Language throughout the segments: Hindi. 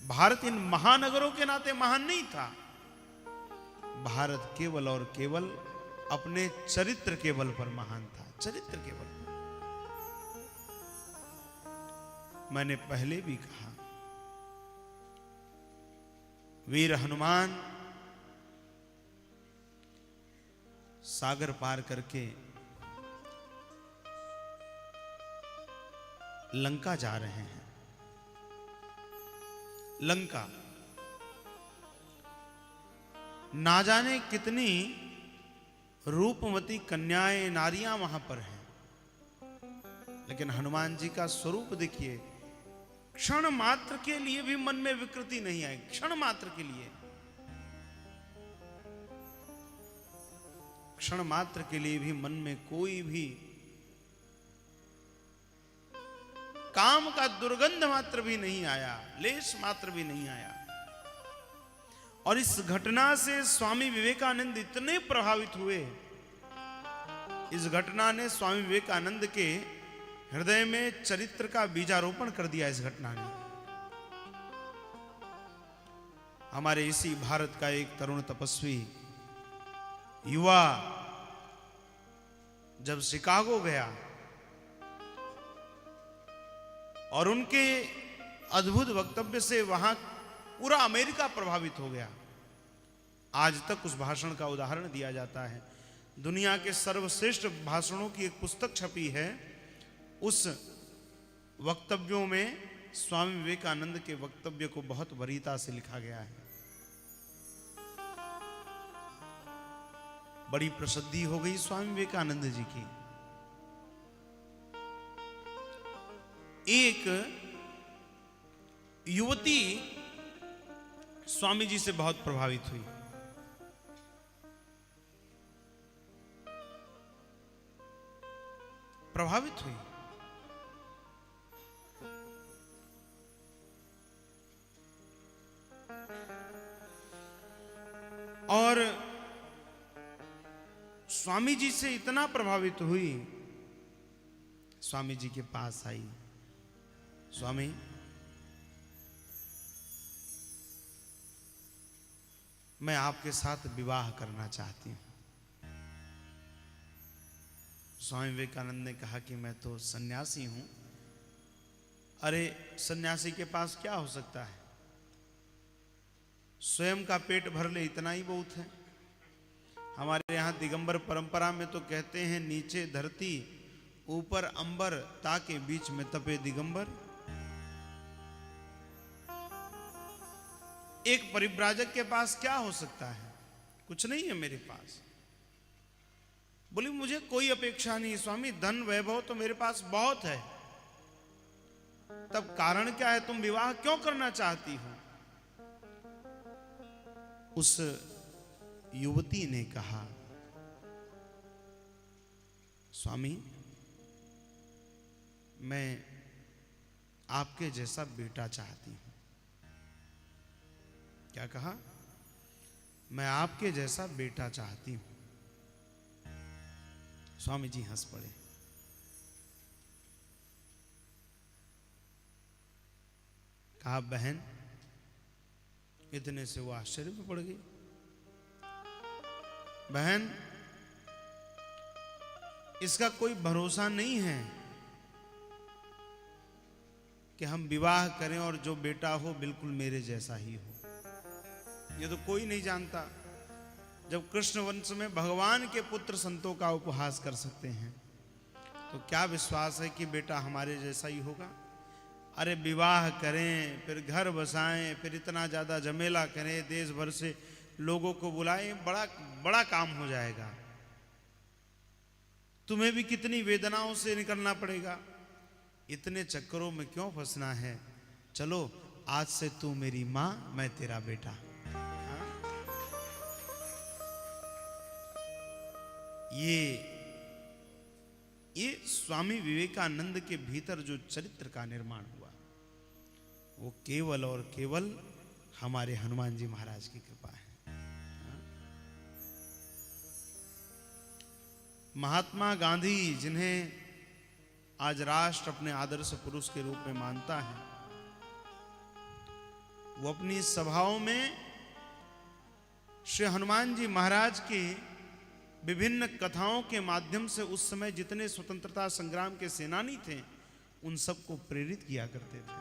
भारत इन महानगरों के नाते महान नहीं था। भारत केवल और केवल अपने चरित्र के बल पर महान था, चरित्र के बल पर। मैंने पहले भी कहा, वीर हनुमान सागर पार करके लंका जा रहे हैं। लंका ना जाने कितनी रूपवती कन्याएं नारियां वहां पर हैं, लेकिन हनुमान जी का स्वरूप देखिए, क्षण मात्र के लिए भी मन में विकृति नहीं आई, क्षण मात्र के लिए, क्षण मात्र के लिए भी मन में कोई भी काम का दुर्गंध मात्र भी नहीं आया, लेश मात्र भी नहीं आया। और इस घटना से स्वामी विवेकानंद इतने प्रभावित हुए, इस घटना ने स्वामी विवेकानंद के हृदय में चरित्र का बीजारोपण कर दिया। इस घटना ने हमारे इसी भारत का एक तरुण तपस्वी युवा जब शिकागो गया और उनके अद्भुत वक्तव्य से वहां पूरा अमेरिका प्रभावित हो गया। आज तक उस भाषण का उदाहरण दिया जाता है। दुनिया के सर्वश्रेष्ठ भाषणों की एक पुस्तक छपी है, उस वक्तव्यों में स्वामी विवेकानंद के वक्तव्य को बहुत वरीयता से लिखा गया है। बड़ी प्रसिद्धि हो गई स्वामी विवेकानंद जी की। एक युवती स्वामी जी से बहुत प्रभावित हुई। प्रभावित हुई और स्वामी जी से इतना प्रभावित हुई, स्वामी जी के पास आई, स्वामी मैं आपके साथ विवाह करना चाहती हूं। स्वामी विवेकानंद ने कहा कि मैं तो सन्यासी हूं। अरे सन्यासी के पास क्या हो सकता है, स्वयं का पेट भर ले इतना ही बहुत है। हमारे यहां दिगंबर परंपरा में तो कहते हैं, नीचे धरती ऊपर अंबर ताके बीच में तपे दिगंबर। एक परिव्राजक के पास क्या हो सकता है, कुछ नहीं है मेरे पास। बोली मुझे कोई अपेक्षा नहीं स्वामी, धन वैभव तो मेरे पास बहुत है। तब कारण क्या है, तुम विवाह क्यों करना चाहती हो? उस युवती ने कहा, स्वामी मैं आपके जैसा बेटा चाहती हूं। क्या कहा? मैं आपके जैसा बेटा चाहती हूं। स्वामी जी हंस पड़े। कहा बहन, इतने से वो आश्चर्य में पड़ गई। बहन इसका कोई भरोसा नहीं है कि हम विवाह करें और जो बेटा हो बिल्कुल मेरे जैसा ही हो। ये तो कोई नहीं जानता। जब कृष्ण वंश में भगवान के पुत्र संतों का उपहास कर सकते हैं, तो क्या विश्वास है कि बेटा हमारे जैसा ही होगा? अरे विवाह करें, फिर घर बसाएं, फिर इतना ज्यादा झमेला करें, देश भर से लोगों को बुलाएं, बड़ा बड़ा काम हो जाएगा। तुम्हें भी कितनी वेदनाओं से निकलना पड़ेगा। इतने चक्करों में क्यों फंसना है? चलो आज से तू मेरी मां, मैं तेरा बेटा। ये स्वामी विवेकानंद के भीतर जो चरित्र का निर्माण हुआ, वो केवल और केवल हमारे हनुमान जी महाराज की कृपा है। महात्मा गांधी, जिन्हें आज राष्ट्र अपने आदर्श पुरुष के रूप में मानता है, वो अपनी सभाओं में श्री हनुमान जी महाराज की विभिन्न कथाओं के माध्यम से उस समय जितने स्वतंत्रता संग्राम के सेनानी थे उन सबको प्रेरित किया करते थे।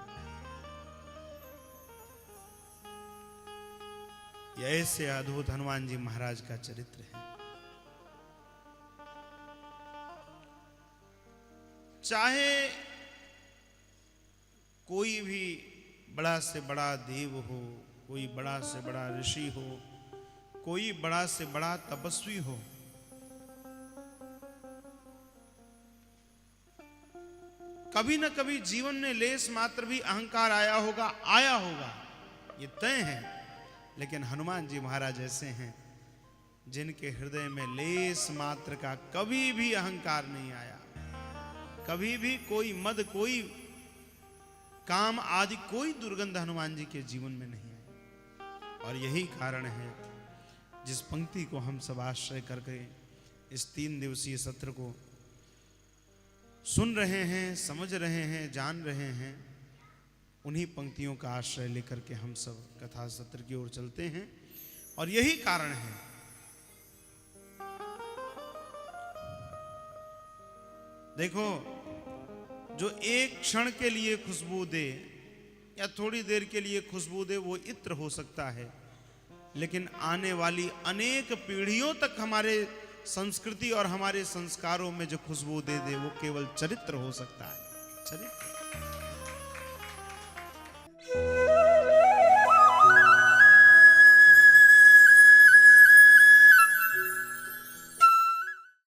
यह ऐसे अद्भुत हनुमान जी महाराज का चरित्र है। चाहे कोई भी बड़ा से बड़ा देव हो, कोई बड़ा से बड़ा ऋषि हो, कोई बड़ा से बड़ा तपस्वी हो, कभी न कभी जीवन में लेस मात्र भी अहंकार आया होगा, ये तय है। लेकिन हनुमान जी महाराज ऐसे हैं जिनके हृदय में लेस मात्र का कभी भी अहंकार नहीं आया, कभी भी कोई मद, कोई काम आदि, कोई दुर्गंध हनुमान जी के जीवन में नहीं आई। और यही कारण है जिस पंक्ति को हम सब आश्रय करके इस 3 दिवसीय सत्र को सुन रहे हैं, समझ रहे हैं, जान रहे हैं, उन्हीं पंक्तियों का आश्रय लेकर के हम सब कथा सत्र की ओर चलते हैं। और यही कारण है देखो, जो एक क्षण के लिए खुशबू दे या थोड़ी देर के लिए खुशबू दे वो इत्र हो सकता है, लेकिन आने वाली अनेक पीढ़ियों तक हमारे संस्कृति और हमारे संस्कारों में जो खुशबू दे वो केवल चरित्र हो सकता है। चरित्र।